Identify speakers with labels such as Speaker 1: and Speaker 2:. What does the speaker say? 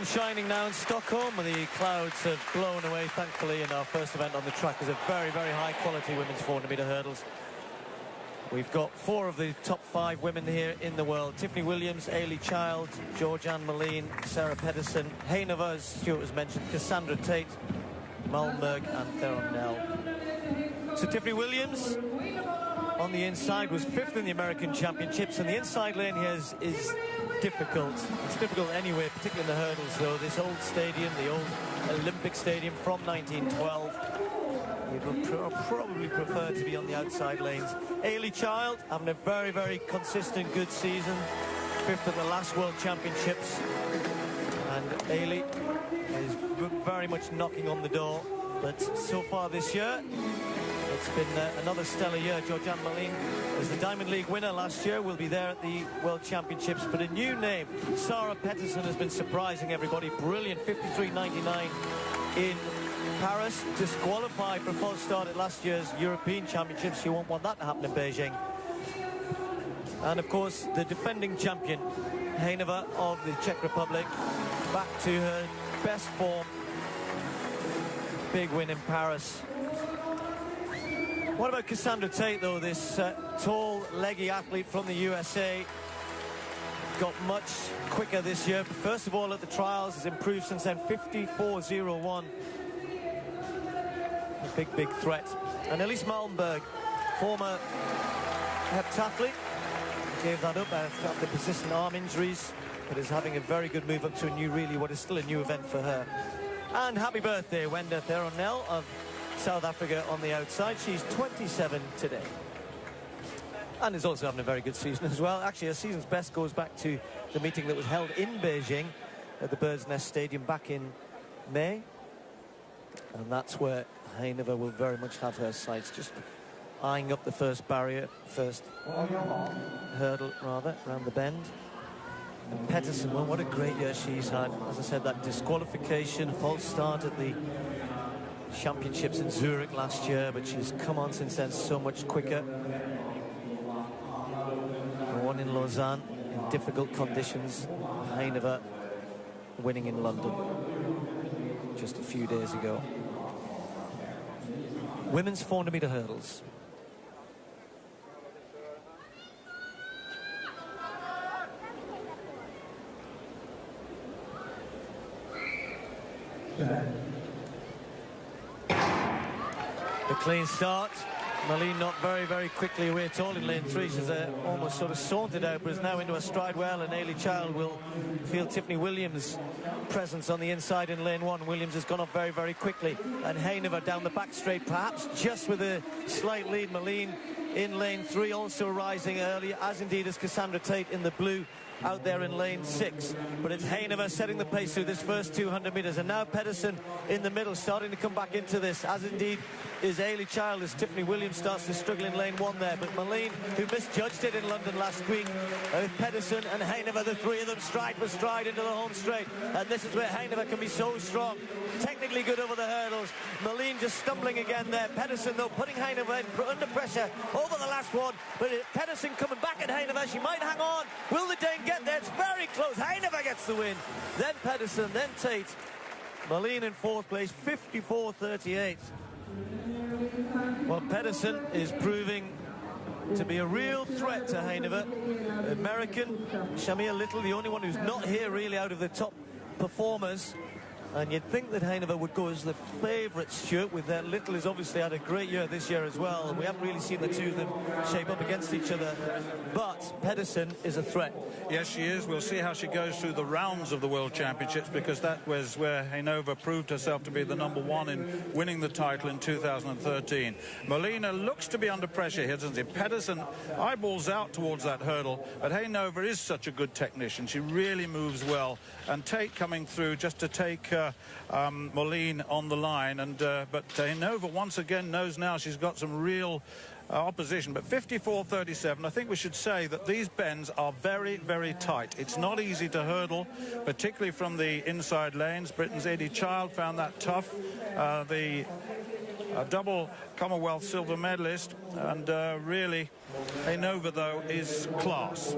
Speaker 1: Shining now in Stockholm, and the clouds have blown away, thankfully, and our first event on the track is a very, very high-quality women's 400-metre hurdles. We've got 4 of the top 5 women here in the world. Tiffany Williams, Ailey Child, Georgianne Moline, Sarah Pedersen, Hejnova, as Stuart has mentioned, Cassandra Tate, Malmberg and Theron Nell. So Tiffany Williams on the inside was 5th in the American Championships, and the inside lane here is difficult. It's difficult anyway, particularly in the hurdles, though. This old stadium, the old Olympic Stadium from 1912, you would probably prefer to be on the outside lanes. Ailey Child having a very, very consistent, good season. 5th at the last World Championships. And Ailey is very much knocking on the door. But so far this year, it's been another stellar year. Georgianne Moline was the Diamond League winner last year, will be there at the World Championships. But a new name, Sarah Pedersen, has been surprising everybody. Brilliant, 53.99 in Paris. Disqualified for a false start at last year's European Championships. She won't want that to happen in Beijing. And of course, the defending champion, Hejnova of the Czech Republic, back to her best form. Big win in Paris. What about Cassandra Tate, though? This tall, leggy athlete from the USA got much quicker this year. First of all, at the trials, has improved since then. 54.01. A big threat. And Elise Malmberg, former heptathlete, gave that up after persistent arm injuries, but is having a very good move up to a new, what is still a new event for her. And happy birthday, Wenda Theron Nell of South Africa on the outside. She's 27 today. And is also having a very good season as well. Actually, her season's best goes back to the meeting that was held in Beijing at the Bird's Nest Stadium back in May. And that's where Hejnova will very much have her sights, just eyeing up the first hurdle, rather, around the bend. And Pedersen, well, what a great year she's had. As I said, that disqualification, false start at the Championships in Zurich last year, but she's come on since then so much quicker. One in Lausanne in difficult conditions. Hejnova winning in London just a few days ago. Women's 400-metre hurdles. The clean start. Moline not very quickly away at all in lane 3. She's almost sort of sauntered out, but is now into a stride well, and Ailey Child will feel Tiffany Williams' presence on the inside in lane 1. Williams has gone up very quickly, and Hejnova down the back straight, perhaps just with a slight lead. Moline in lane 3, also rising early, as indeed is Cassandra Tate in the blue out there in lane 6. But it's Hejnova setting the pace through this first 200 metres, and now Pedersen in the middle starting to come back into this, as indeed is Ailey Child, as Tiffany Williams starts to struggle in lane 1 there. But Moline, who misjudged it in London last week, with Pedersen and Hejnova, the 3 of them stride for stride into the home straight, and this is where Hejnova can be so strong, technically good over the hurdles. Moline just stumbling again there. Pedersen, though, putting Hejnova under pressure over the last one, but Pedersen coming back at Hejnova. She might hang on. Will the Dane get there? It's very close. Hejnova gets the win. Then Pedersen, then Tate. Moline in 4th place, 54.38. Well, Pedersen is proving to be a real threat to Hejnova. American, Shamir Little, the only one who's not here really out of the top performers. And you'd think that Hejnova would go as the favourite, Stuart, with that. Little has obviously had a great year this year as well, and we haven't really seen the two of them shape up against each other. But Pedersen is a threat.
Speaker 2: Yes, she is. We'll see how she goes through the rounds of the World Championships, because that was where Hejnova proved herself to be the #1 in winning the title in 2013. Molina looks to be under pressure here, doesn't she? Pedersen eyeballs out towards that hurdle, but Hejnova is such a good technician. She really moves well. And Tate coming through just to take Moline on the line, and but Hejnova once again knows now she's got some real opposition. But 54.37, I think we should say that these bends are very tight. It's not easy to hurdle, particularly from the inside lanes. Britain's Ailey Child found that tough. The double Commonwealth silver medalist, and really Hejnova, though, is class.